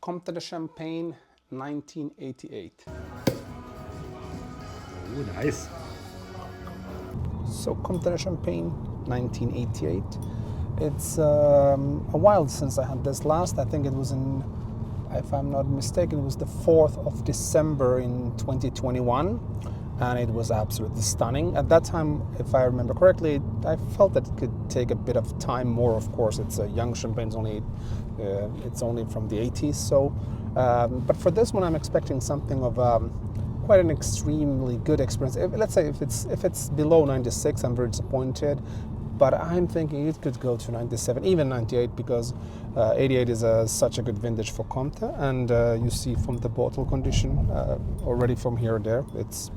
Comte de Champagne, 1988. Ooh, nice. So Comte de Champagne, 1988. It's a while since I had this last. I think it was in, if I'm not mistaken, it was the 4th of December in 2021. And it was absolutely stunning. At that time, if I remember correctly, I felt that it could take a bit of time more. Of course, it's a young champagne, it's only from the 80s. So, but for this one, I'm expecting something of quite an extremely good experience. Let's say if it's below 96, I'm very disappointed. But I'm thinking it could go to 97, even 98, because 88 is such a good vintage for Comte. And you see from the bottle condition, already from here and there, it's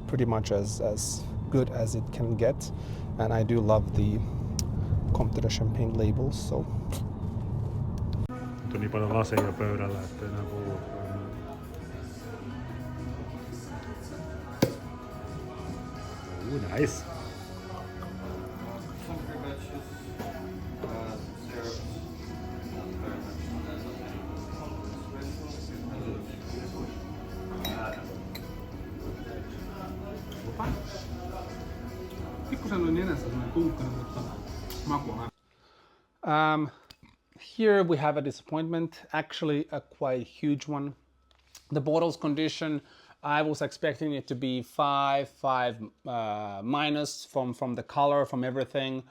pretty much as good as it can get. And I do love the Comte de Champagne labels. So. Nyt on niin paljon laseja pöydällä, ettei enää kuulu. Ooh, nice. Here we have a disappointment, actually a quite huge one. The bottle's condition, I was expecting it to be 5 minus from the color, from everything.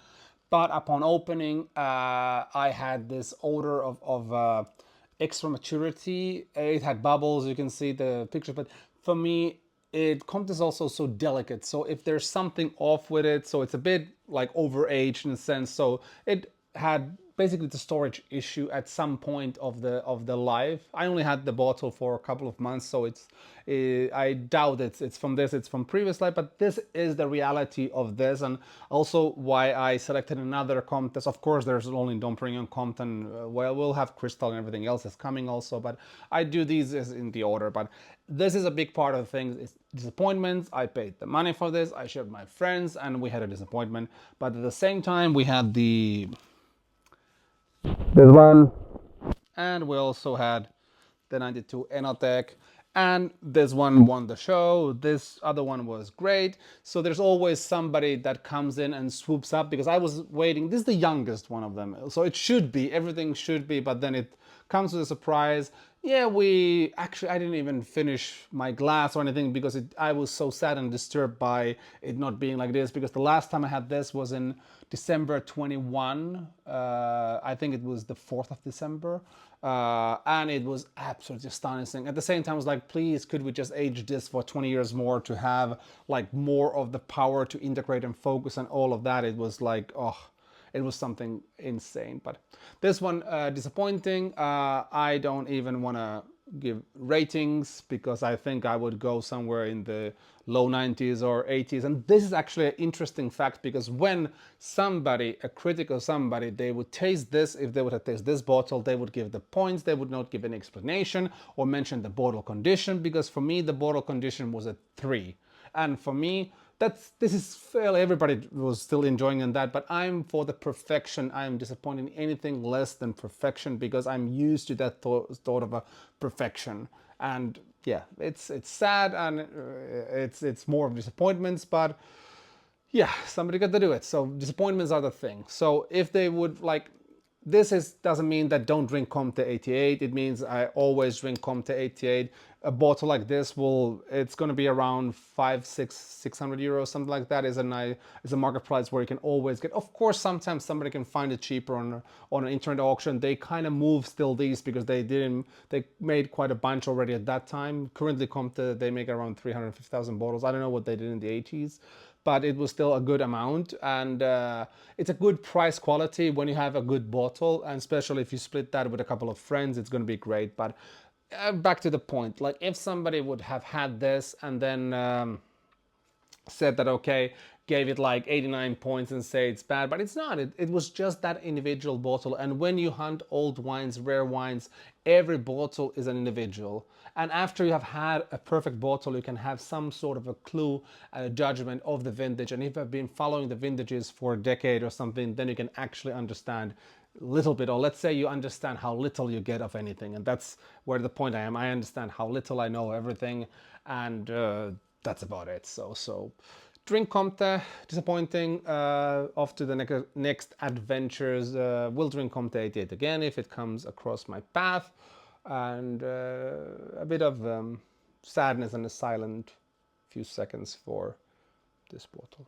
But upon opening, I had this odor of extra maturity. It had bubbles, you can see the picture, but for me, Comte is also so delicate. So if there's something off with it, so it's a bit like overaged in a sense. So it had basically the storage issue at some point of the life. I only had the bottle for a couple of months, so I doubt it's from this, it's from previous life, but this is the reality of this, and also why I selected another Comtes. Of course, there's only Dom Pérignon, Comte, and well, we'll have Crystal and everything else is coming also, but I do these in the order. But this is a big part of things. It's disappointments. I paid the money for this. I shared my friends, and we had a disappointment. But at the same time, we had this one, and we also had the 92 Œnothèque, and this one won the show. This other one was great. So there's always somebody that comes in and swoops up, because I was waiting. This is the youngest one of them, so it should be, everything should be, but then it comes with a surprise. Yeah, I didn't even finish my glass or anything, because I was so sad and disturbed by it not being like this, because the last time I had this was in December 21. I think it was the 4th of December. And it was absolutely astonishing. At the same time, I was like, please, could we just age this for 20 years more to have like more of the power to integrate and focus and all of that. It was like, oh, it was something insane. But this one, disappointing. I don't even want to give ratings, because I think I would go somewhere in the low 90s or 80s. And this is actually an interesting fact, because when somebody, a critic or somebody, they would taste this, if they would have tasted this bottle, they would give the points, they would not give an explanation or mention the bottle condition, because for me the bottle condition was a 3. And for me, this is fairly, everybody was still enjoying in that, but I'm for the perfection. I'm disappointed in anything less than perfection, because I'm used to that thought of a perfection. And yeah, it's sad, and it's more of disappointments, but yeah, somebody got to do it. So disappointments are the thing. So if they would like, doesn't mean that don't drink Comte 88. It means I always drink Comte 88. A bottle like this it's going to be around 600 euros, something like that. Is a market price where you can always get. Of course, sometimes somebody can find it cheaper on an internet auction. They kind of move still these, because they made quite a bunch already at that time. Currently, Comte, they make around 350,000 bottles. I don't know what they did in the 80s. But it was still a good amount, and it's a good price quality when you have a good bottle, and especially if you split that with a couple of friends, it's going to be great. But back to the point, like if somebody would have had this and then said that, okay, gave it like 89 points and say it's bad, but it's not. It was just that individual bottle. And when you hunt old wines, rare wines, every bottle is an individual. And after you have had a perfect bottle, you can have some sort of a clue, a judgment of the vintage. And if you've been following the vintages for a decade or something, then you can actually understand little bit, or let's say you understand how little you get of anything, and that's where the point I am. I understand how little I know everything, and that's about it. So drink Comte, disappointing. Off to the next adventures. Will drink Comte 88 again if it comes across my path, and a bit of sadness and a silent few seconds for this bottle.